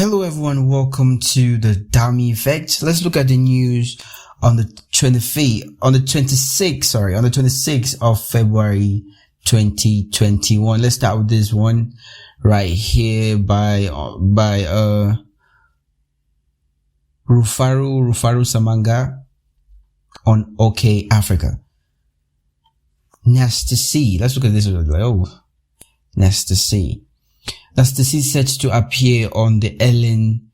Hello everyone, welcome to the Dummy Effect. Let's look at the news on the 26th of February 2021. Let's start with this one right here by Rufaru Samanga on OK Africa. Nasty C. Let's look at this. Nasty C. Nasty C set to appear on the Ellen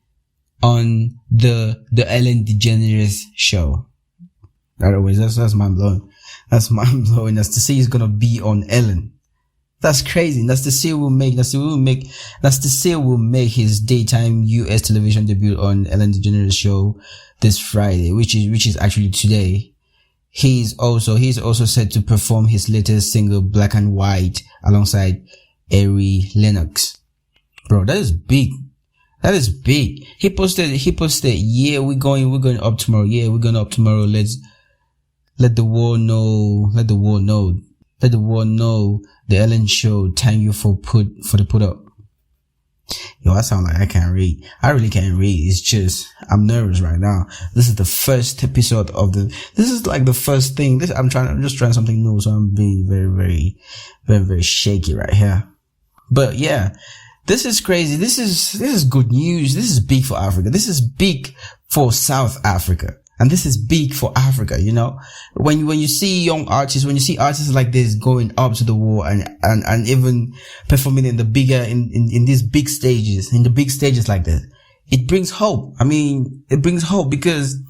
DeGeneres show. That's mind blowing. That's mind blowing. Nasty C is gonna be on Ellen. That's crazy. Nasty C will make his daytime US television debut on Ellen DeGeneres show this Friday, which is actually today. He's also set to perform his latest single Black and White alongside Ari Lennox. Bro, that is big. That is big. He posted, yeah, we're going up tomorrow. Yeah, we're going up tomorrow. Let the world know. Let the world know the Ellen show. Thank you for the put up. Yo, I sound like I can't read. I really can't read. It's just, I'm nervous right now. This is the first episode this is like the first thing. I'm just trying something new. So I'm being very, very, very, very shaky right here. But yeah. This is crazy. This is good news. This is big for Africa. This is big for South Africa. And this is big for Africa, you know? When you see young artists, when you see artists like this going up to the wall and even performing in these big stages, like this, it brings hope. I mean, it brings hope because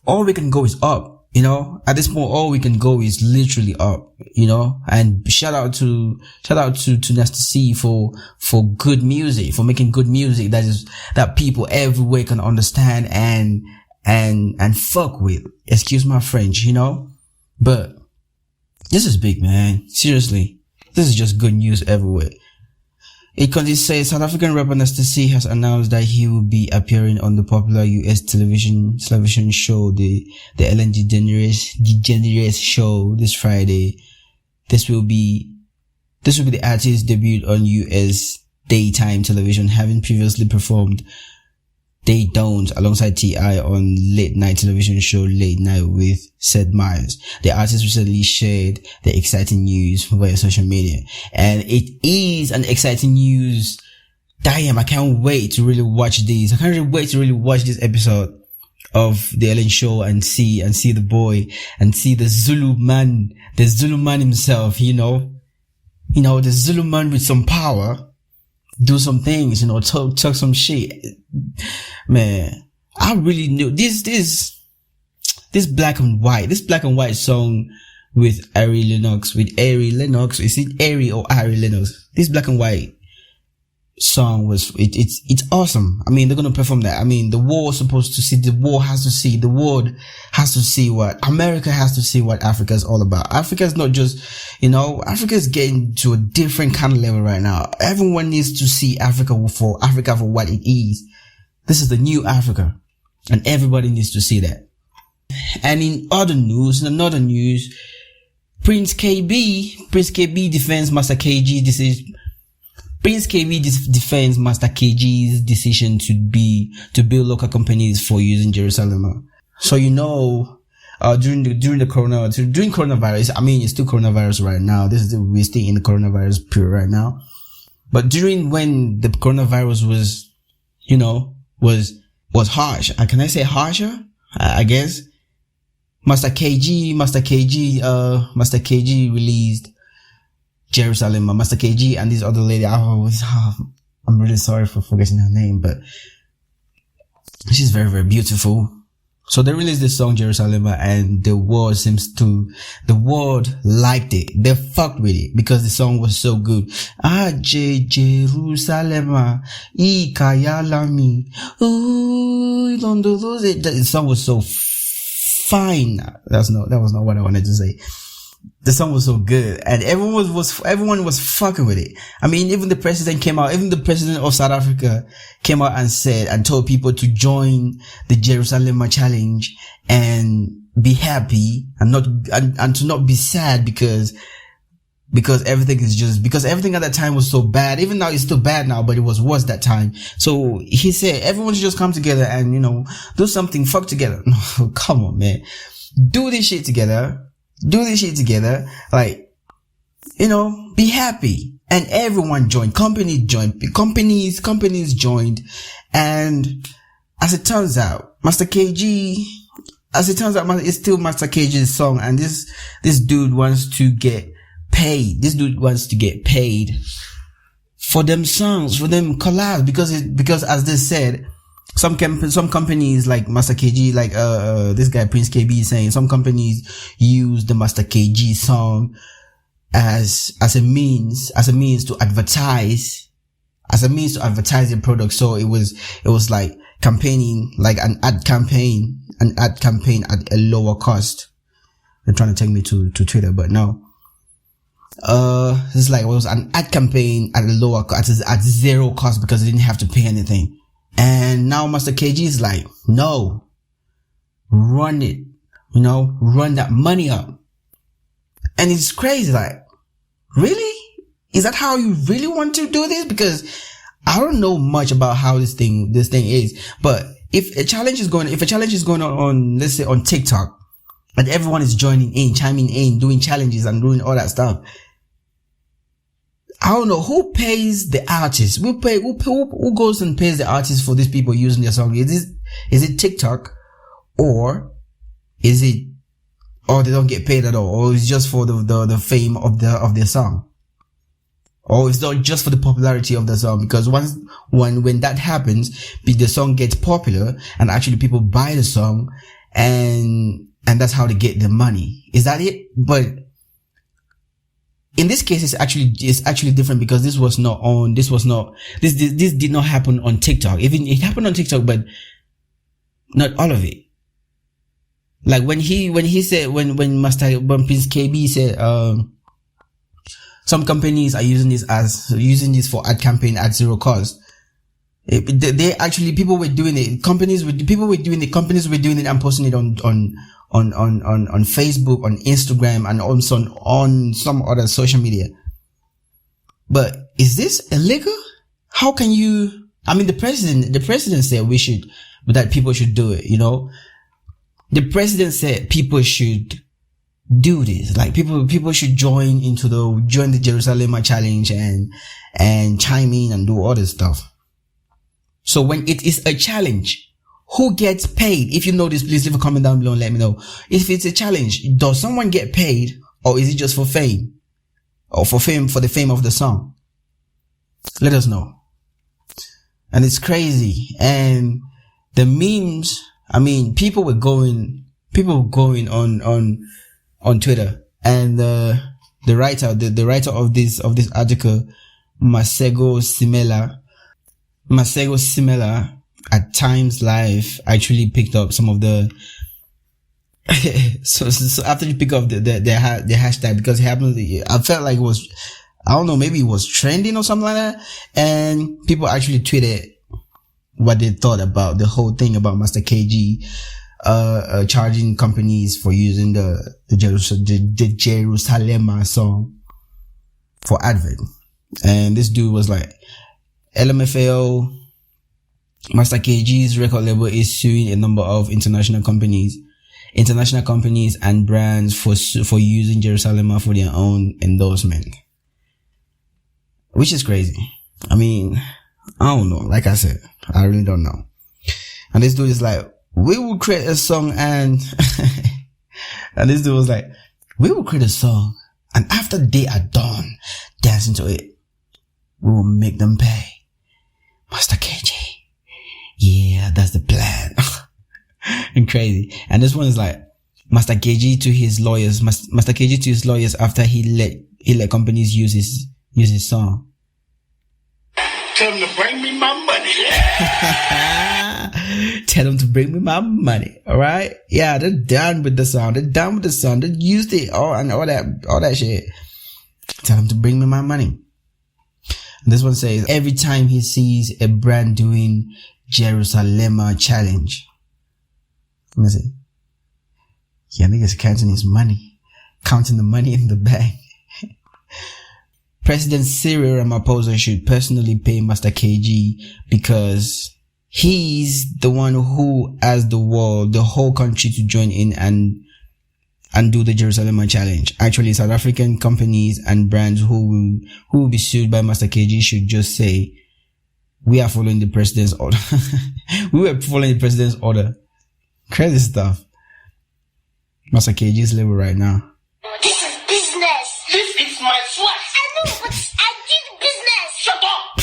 all we can go is up. You know, at this point, all we can go is literally up, you know, and shout out to Nasty C for good music, for making good music that people everywhere can understand and fuck with. Excuse my French, you know, but this is big, man. Seriously. This is just good news everywhere. It continues to say South African rapper Nasty C has announced that he will be appearing on the popular US television show, the Ellen DeGeneres show this Friday. This will be the artist's debut on US daytime television, having previously performed They Don't alongside T.I. on late night television show Late Night with Seth Meyers. The artist recently shared the exciting news via social media, and it is an exciting news. Damn, I can't wait to really watch this. I can't really wait to really watch this episode of the Ellen show and see the boy and see the Zulu man himself, you know, the Zulu man with some power. Do some things, you know, talk some shit. Man, I really knew this black and white song with Ari Lennox. Is it Ari or Ari Lennox? This black and white song it's awesome. I mean, they're gonna perform that. I mean, the world has to see what America has to see what Africa is all about. Africa's not just, you know, Africa's getting to a different kind of level right now. Everyone needs to see Africa for what it is. This is the new Africa, and everybody needs to see that. And in another news, Prince Kaybee defends Master KG's decision. Prince Kaybee defends Master KG's decision to build local companies for using Jerusalem. So, you know, during coronavirus, I mean, it's still coronavirus right now. We're still in the coronavirus period right now. But when the coronavirus was, you know, was harsh. Can I say harsher? I guess. Master KG released Jerusalem. Master KG and this other lady, I'm really sorry for forgetting her name, but she's very, very beautiful. So they released this song Jerusalem, and the world liked it. They fucked with it because the song was so good. Jerusalem, Ikayalami. The song was so fine. That was not what I wanted to say. The song was so good, and everyone was fucking with it. I mean, even the president of South Africa came out and told people to join the Jerusalem challenge and be happy and to not be sad because because everything at that time was so bad. Even now it's still bad now, but it was worse that time. So he said everyone should just come together and, do something, fuck together. No, come on, man. Do this shit together. Like, be happy. And everyone joined. Companies joined. And as it turns out, it's still Master KG's song. And this dude wants to get paid. This dude wants to get paid for them songs, for them collabs, because as they said, some companies like Master KG, like, this guy Prince Kaybee is saying, some companies use the Master KG song as a means to advertise their product. So it was like campaigning, like an ad campaign at a lower cost. They're trying to take me to Twitter, but no. It's like, it was an ad campaign at a lower cost, at zero cost, because they didn't have to pay anything. And now Master KG is like, no, run it, run that money up. And it's crazy, like, really? Is that how you really want to do this? Because I don't know much about how this thing is, but if a challenge is going on, let's say on TikTok, and everyone is chiming in, doing challenges and doing all that stuff, I don't know who pays the artists. Who goes and pays the artists for these people using their song? Is it TikTok, or they don't get paid at all, or it's just for the fame of their song, or it's not just for the popularity of the song? Because when that happens, the song gets popular and actually people buy the song, and that's how they get their money. Is that it? But in this case, it's actually different, because this did not happen on TikTok. Even it happened on TikTok, but not all of it. Like when Prince Kaybee said, some companies are using this for ad campaign at zero cost. They actually, people were doing it. Companies were doing it and posting it on Facebook, on Instagram, and also on some other social media. But is this illegal? How can you? I mean, the president said that people should do it. The president said people should do this. Like, people should join the Jerusalem challenge and chime in and do all this stuff. So when it is a challenge, who gets paid? If you know this, please leave a comment down below and let me know. If it's a challenge, does someone get paid, or is it just for fame? Or for the fame of the song? Let us know. And it's crazy. And the memes, I mean, people were going on Twitter, and the writer of this article, Masego Simela at Times Live, actually picked up some of the so after you pick up the hashtag, because it happened, I felt like it was, I don't know, maybe it was trending or something like that, and people actually tweeted what they thought about the whole thing about Master KG charging companies for using the Jerusalem song for advert. And this dude was like, LMFAO, Master KG's record label is suing a number of international companies and brands for using Jerusalem for their own endorsement, which is crazy. I mean, I don't know. Like I said, I really don't know. And this dude is like, we will create a song, and and this dude was like, we will create a song, and after they are done dancing to it, we will make them pay. Master KG. Yeah, that's the plan. And crazy. And this one is like, Master KG to his lawyers after he let companies use his song. Tell them to bring me my money. Tell them to bring me my money. All right. Yeah, they're done with the song. They used it all that shit. Tell them to bring me my money. And this one says, every time he sees a brand doing Jerusalem challenge. Let me see. Yeah, niggas counting the money in the bank. President Cyril Ramaphosa should personally pay Master KG because he's the one who asked the whole country to join in and do the Jerusalem Challenge. Actually, South African companies and brands who will be sued by Master KG should just say, we are following the president's order. We were following the president's order. Crazy stuff. Master KG's level right now. This is business. This is my sweat. I know, but I did business. Shut up.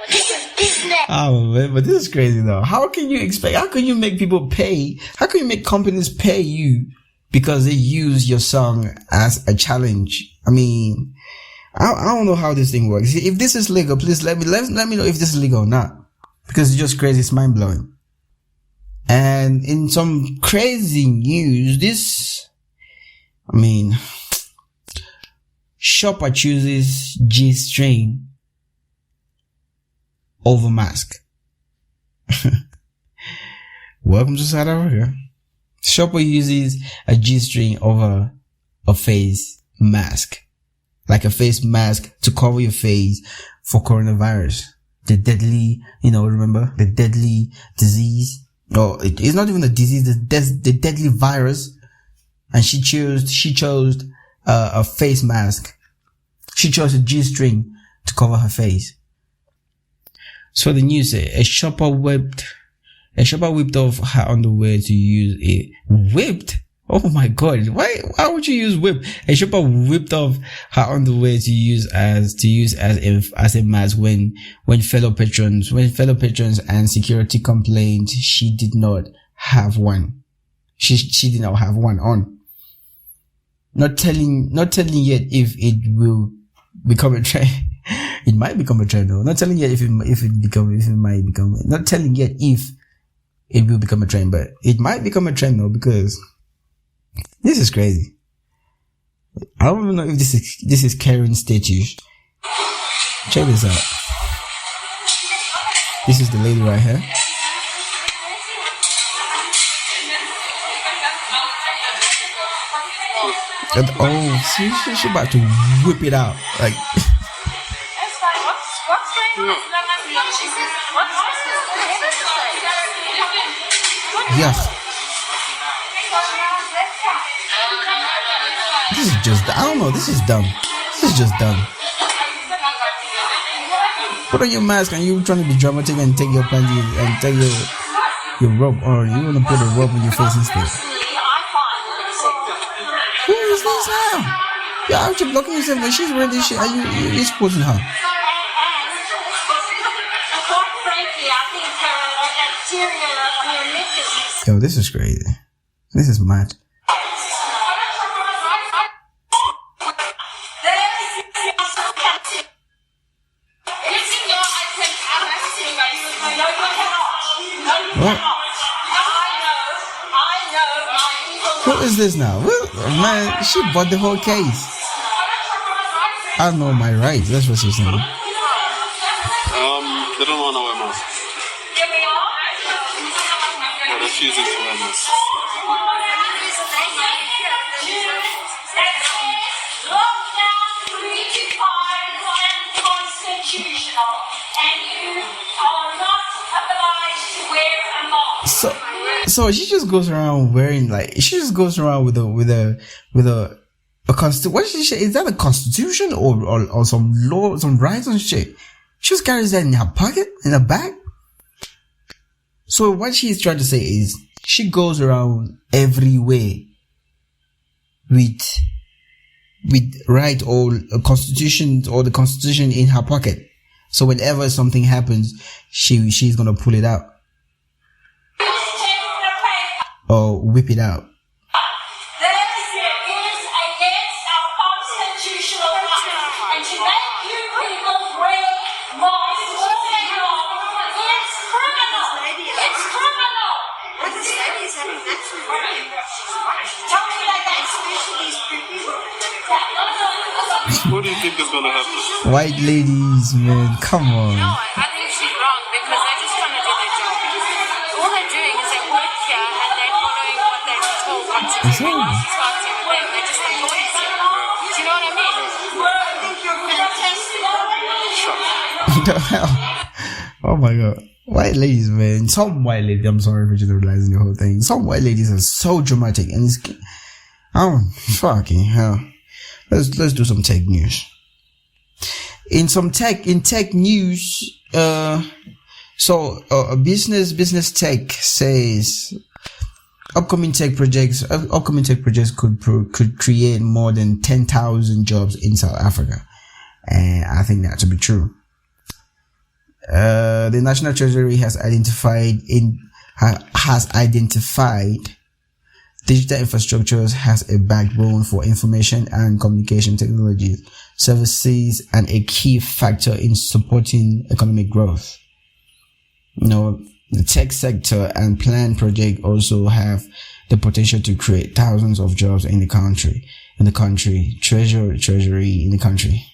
This is business. Oh man, but this is crazy though. How can you make people pay? How can you make companies pay you because they use your song as a challenge? I mean, I don't know how this thing works. If this is legal, please let me know if this is legal or not. Because it's just crazy, it's mind blowing. And in some crazy news, Shopper chooses G-string over mask. Welcome to South Africa. Shopper uses a G-string over a face mask. Like a face mask to cover your face for coronavirus. The deadly, remember? The deadly disease. Oh, it's not even a disease, the deadly virus. And she chose a face mask. She chose a G-string to cover her face. So the news says a shopper whipped off her underwear to use it. Whipped? Oh my god, why would you use whip? A shopper whipped off her underwear to use as a mask when fellow patrons and security complained she did not have one. She did not have one on. Not telling yet if it will become a trend. It might become a trend though. Not telling yet if it might become. Not telling yet if it will become a trend, but it might become a trend though, because this is crazy. I don't even know if this is Karen's status. Check this out. This is the lady right here. And she's about to whip it out. Like yeah. This is just, I don't know, this is dumb. This is just dumb. Put on your mask and you trying to be dramatic and take your panty and take your robe on. You want to put a robe on your face instead. Who is this now? You're actually blocking yourself when she's wearing this shit and you're exposing her. Yo, this is crazy. This is mad. What? What is this now? Well, man, she bought the whole case. I know my rights. That's what she's saying. They don't want to wear masks. They're refusing to wear masks. So she just goes around wearing with a constitution. What is she? Is that a constitution or some law, some rights and shit? She just carries that in her pocket, in her bag. So what she's trying to say is she goes around everywhere with right or a constitution or the constitution in her pocket. So whenever something happens, she's gonna pull it out. Or whip it out. This is against our constitutional right. And to make you people wear masks is criminal. It's criminal. But this lady is having natural right. Tell me like that. Especially these pretty women. What do you think is going to happen? White ladies, man, come on. No, I think she's wrong because they're just trying to do their job. All they're doing is they work here and they're following what they're told what to do. No one's fighting with them. They're just employees here. Do you the hell? Oh my god. White ladies, man. Some white ladies, I'm sorry for generalizing the whole thing. Some white ladies are so dramatic, and it's, oh, fucking hell. Let's do some tech news. In tech news, business tech says upcoming tech projects could create more than 10,000 jobs in South Africa, and I think that to be true. The National Treasury has identified digital infrastructures as a backbone for information and communication technologies, services, and a key factor in supporting economic growth. The tech sector and planned project also have the potential to create thousands of jobs in the country, treasury in the country.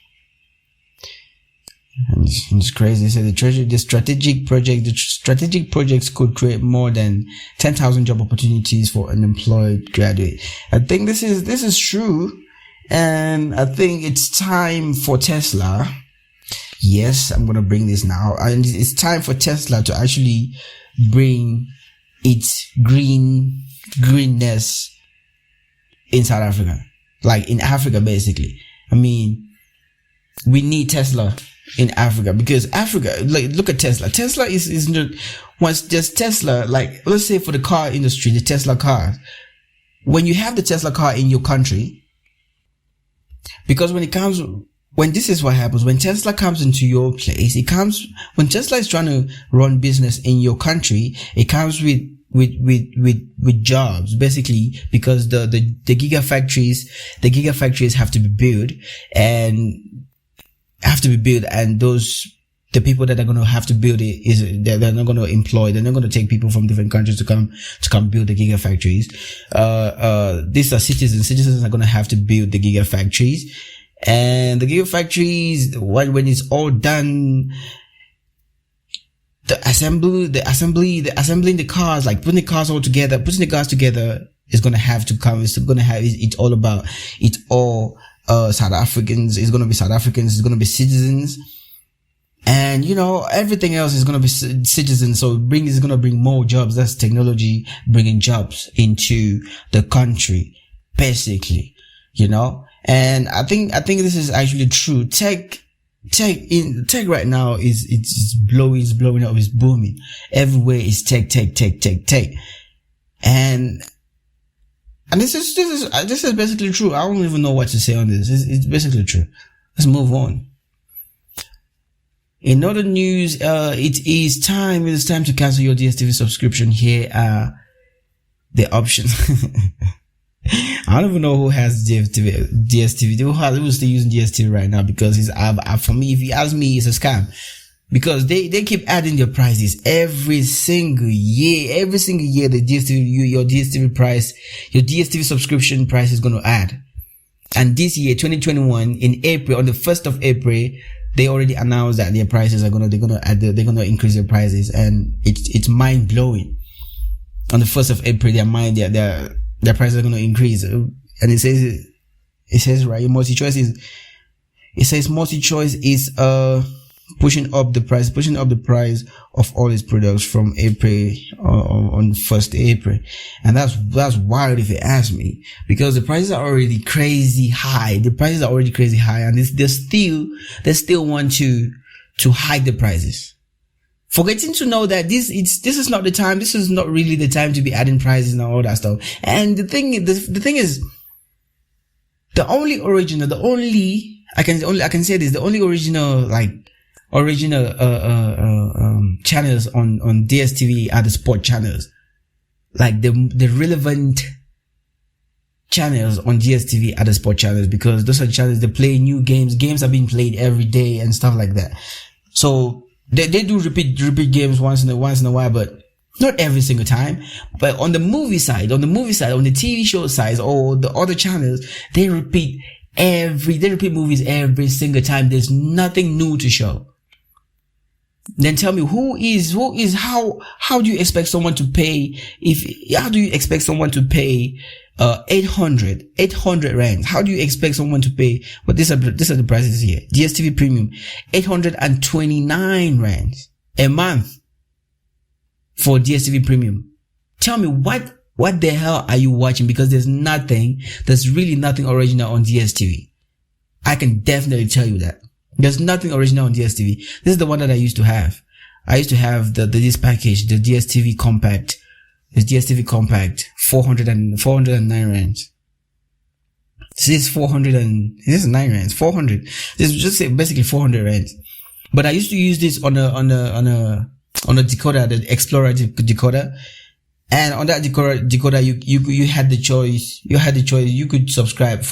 And it's crazy. They said the strategic projects could create more than 10,000 job opportunities for unemployed graduates. I think this is true, and I think it's time for Tesla. Yes, I'm gonna bring this now, and it's time for Tesla to actually bring its greenness in South Africa, like in Africa, basically. I mean, we need Tesla in Africa, because Africa, like, look at Tesla. Tesla is not, once just Tesla, like, let's say for the car industry, the Tesla cars, when you have the Tesla car in your country, because when this is what happens, when Tesla comes into your place, when Tesla is trying to run business in your country, it comes with jobs, basically, because the gigafactories have to be built, and the people that are going to have to build it they're not going to employ, they're not going to take people from different countries to come build the gigafactories. These are citizens are going to have to build the gigafactories, and the gigafactories, when it's all done, assembling the cars, like putting the cars together is going to have to come. It's all South Africans. It's going to be South Africans. It's going to be citizens, and everything else is going to be citizens. So it's going to bring more jobs. That's technology bringing jobs into the country, basically. And I think this is actually true. Tech right now is blowing up. It's booming everywhere. Is tech, and this is basically true. I don't even know what to say on this. It's basically true. Let's move on. In other news, it is time to cancel your DSTV subscription. Here are the options. I don't even know who has DSTV. Who's still using DSTV right now, because for me, if you ask me, it's a scam. Because they keep adding their prices every single year. The your DSTV subscription price is going to add. And this year, 2021, in April, on the 1st of April, they already announced that their prices they're going to increase their prices, and it's mind blowing. On the 1st of April, their prices are going to increase. And it says right, multi-choice is pushing up the price of all its products from April on 1st April. And that's wild if you ask me, because the prices are already crazy high. And they still want to hike the prices, forgetting to know that this is not the time. This is not really the time to be adding prices and all that stuff. And the thing is, the only original channels on DSTV are the sport channels, like the relevant channels on DSTV are the sport channels, because those are the channels that play new games are being played every day and stuff like that. So they do repeat games once in a while, but not every single time. But on the movie side, on the TV show side, or the other channels, they repeat movies every single time. There's nothing new to show. Then tell me how do you expect someone to pay how do you expect someone to pay 800 rand? How do you expect someone to pay? But these are the prices here. DSTV Premium, 829 rand a month for DSTV Premium. Tell me what the hell are you watching? Because there's really nothing original on DSTV. I can definitely tell you that. There's nothing original on DSTV. This is the one that I used to have. I used to have this package, the DSTV Compact. This DSTV Compact, 409 rands. This is 9 rands. 400. This is just basically 400 rands. But I used to use this on a decoder, the Explorer decoder. And on that decoder, you had the choice. You could subscribe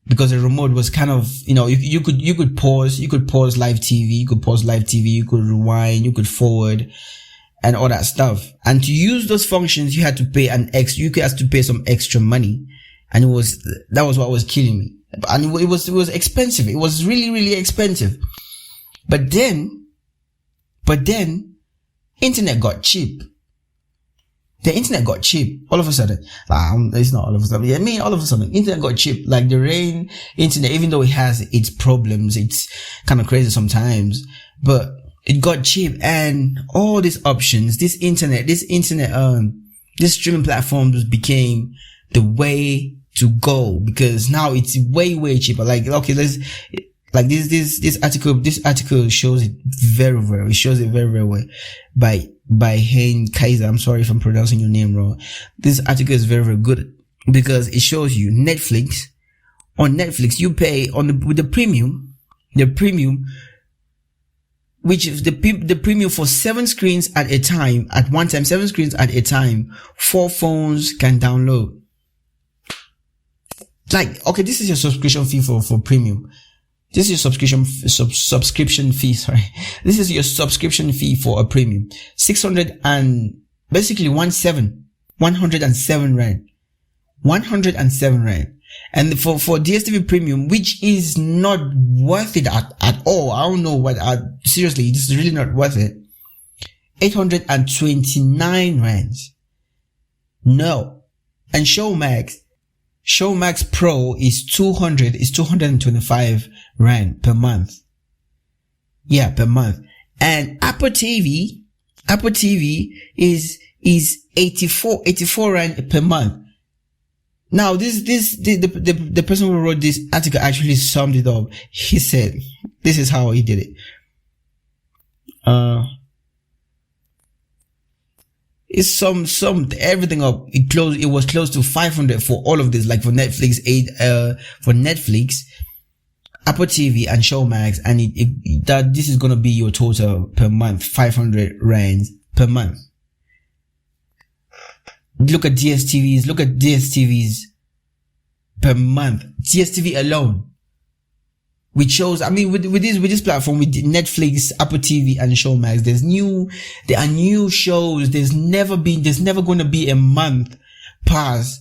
because the remote was kind of, you could pause live TV, you could rewind, you could forward, and all that stuff. And to use those functions, you had to pay some extra money. And that was what was killing me. And it was expensive. It was really, really expensive. But then, internet got cheap. The internet got cheap all of a sudden. It's not all of a sudden. I mean, all of a sudden, internet got cheap. Like the rain internet, even though it has its problems, it's kind of crazy sometimes, but it got cheap. And all these options, this streaming platforms became the way to go, because now it's way, way cheaper. Like, okay, this article shows it very, very, very well by Hein Kaiser. I'm sorry if I'm pronouncing your name wrong. This article is very, very good because it shows you Netflix. On Netflix, you pay with the premium, which is the premium for 7 screens at a time, 7 screens at a time, 4 phones can download. Like, okay, this is your subscription fee for premium. This is your subscription fee, sorry. This is your subscription fee for a premium. 107 rand. 107 rand. And for DSTV Premium, which is not worth it at all. I don't know seriously, this is really not worth it. 829 rands. No. And Showmax Pro is 225 rand per month. Yeah, per month. And Apple TV is 84 rand per month. Now, the person who wrote this article actually summed it up. He said, this is how he did it. It's summed everything up. It was close to 500 for all of this, like for Netflix, Apple TV and Showmax, and this is gonna be your total per month, 500 rands per month. Look at DSTVs per month. DSTV alone. Which shows, I mean, with this platform, with Netflix, Apple TV and Showmax, there are new shows. There's never going to be a month pass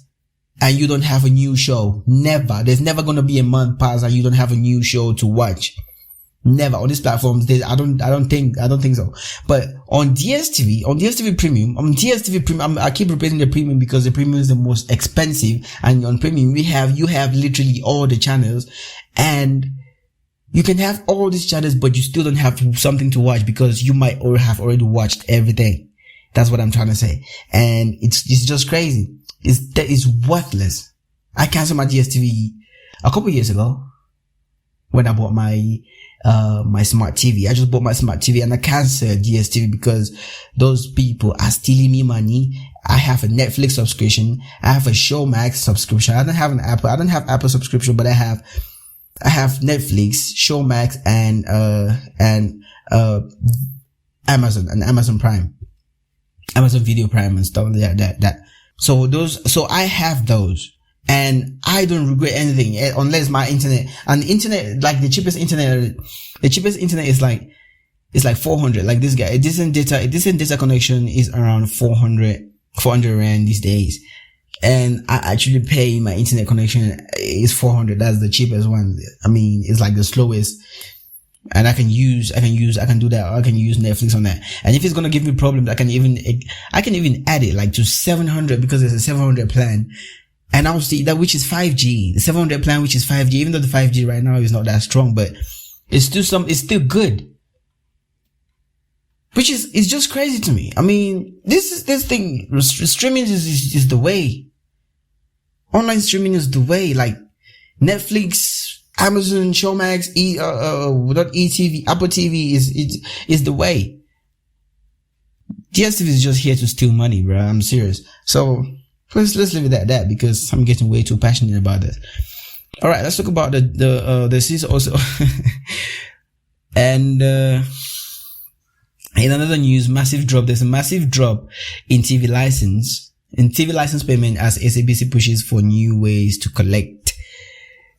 and you don't have a new show. Never. There's never going to be a month pass and you don't have a new show to watch. Never. On these platforms, I don't think so. But on DSTV Premium, I keep repeating the Premium because the Premium is the most expensive. And on Premium, you have literally all the channels, and you can have all these channels, but you still don't have something to watch because you might have already watched everything. That's what I'm trying to say. And it's just crazy. It's worthless. I canceled my DSTV a couple years ago when I bought my smart TV. I just bought my smart TV and I canceled DSTV because those people are stealing me money. I have a Netflix subscription. I have a Showmax subscription. I don't have Apple subscription, but I have Netflix, Showmax, and Amazon and Amazon Prime, Amazon Video Prime and stuff like that. So I have those, and I don't regret anything unless my internet, and the internet, like the cheapest internet is like 400. Like this guy, a decent data connection is around 400 rand these days. And I actually pay my internet connection is 400. That's the cheapest one. I mean, it's like the slowest And I can do that. I can use Netflix on that. And if it's going to give me problems, I can even add it like to 700 because there's a 700 plan. And I'll see that, which is 5G, the 700 plan, which is 5G, even though the 5G right now is not that strong, but it's still good. Which is just crazy to me. I mean, streaming is the way. Online streaming is the way. Like Netflix, Amazon, Showmax, ETV, Apple TV is the way. DSTV is just here to steal money, bro. I'm serious. So let's leave it at that because I'm getting way too passionate about this. All right, let's talk about the season also. And in another news, there's a massive drop in TV license payment as SABC pushes for new ways to collect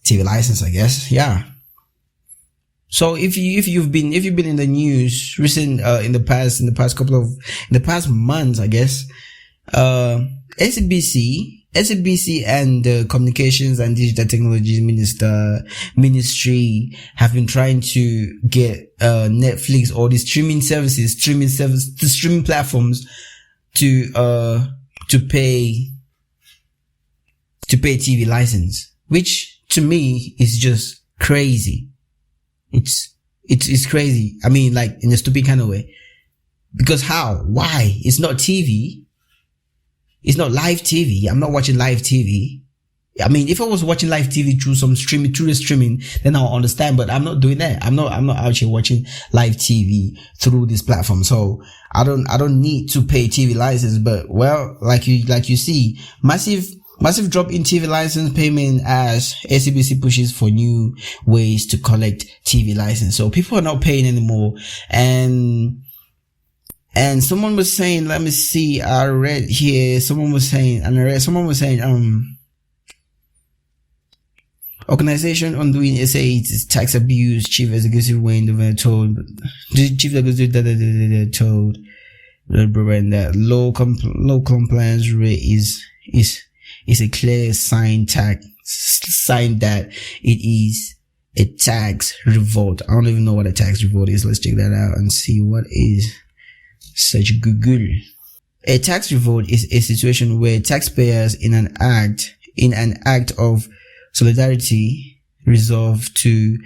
TV license, I guess. Yeah. So if you've been in the news in the past months, I guess, SABC and the Communications and Digital Technologies Ministry have been trying to get Netflix or the streaming platforms to pay TV license, which to me is just crazy. It's crazy. I mean, like in a stupid kind of way. Because how? Why? It's not TV. It's not live TV. I'm not watching live TV. I mean, if I was watching live TV through the streaming, then I'll understand, but I'm not doing that. I'm not actually watching live TV through this platform. So I don't need to pay TV license, but well, like you see, massive drop in TV license payment as SABC pushes for new ways to collect TV license. So people are not paying anymore. And someone was saying, let me see, someone was saying, organization undoing its tax abuse, chief executive Wayne told that low compliance rate is a clear sign that it is a tax revolt. I don't even know what a tax revolt is. Let's check that out and see what is. Search Google. A tax revolt is a situation where taxpayers in an act of solidarity resolve to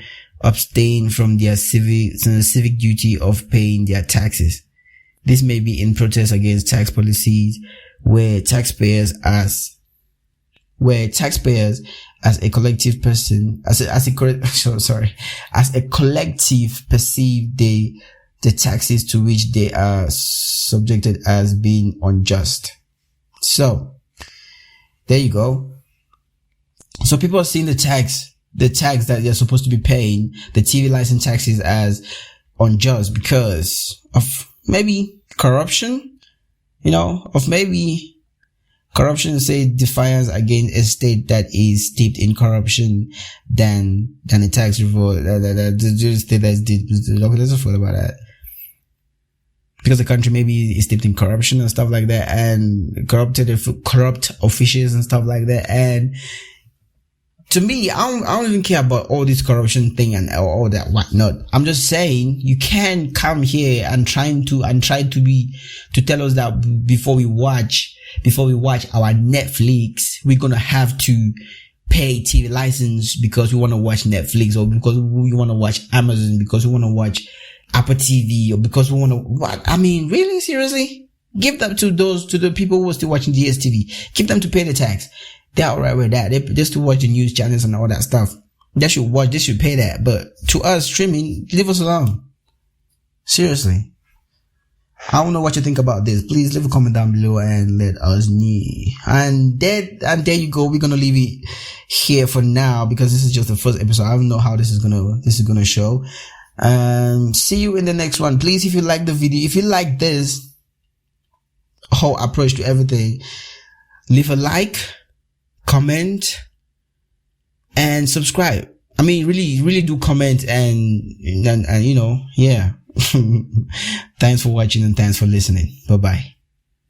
abstain from their civic duty of paying their taxes. This may be in protest against tax policies where taxpayers as a collective perceive the taxes to which they are subjected as being unjust. So, there you go. So people are seeing the tax that they're supposed to be paying, the TV license taxes, as unjust because of maybe corruption, corruption, say, defiance against a state that is steeped in corruption than a tax revolt. The state that's deep. Let's not forget about that. Because the country maybe is steeped in corruption and stuff like that, and corrupt officials and stuff like that. And to me, I don't even care about all this corruption thing and all that whatnot. I'm just saying you can't come here and try to tell us that before we watch our Netflix, we're gonna have to pay TV license because we want to watch Netflix, or because we want to watch Amazon, because we want to watch Apple TV, or because we want to. What? I mean, really? Seriously? Give them to the people who are still watching DSTV. Keep them to pay the tax. They're alright with that. They just to watch the news channels and all that stuff. They should pay that. But to us, streaming, leave us alone. Seriously. I don't know what you think about this. Please leave a comment down below and let us know. And there you go. We're gonna leave it here for now because this is just the first episode. I don't know how this is gonna show. See you in the next one. Please, if you like the video, if you like this whole approach to everything, leave a like, comment, and subscribe. I mean, really do comment and yeah. Thanks for watching and thanks for listening. Bye bye.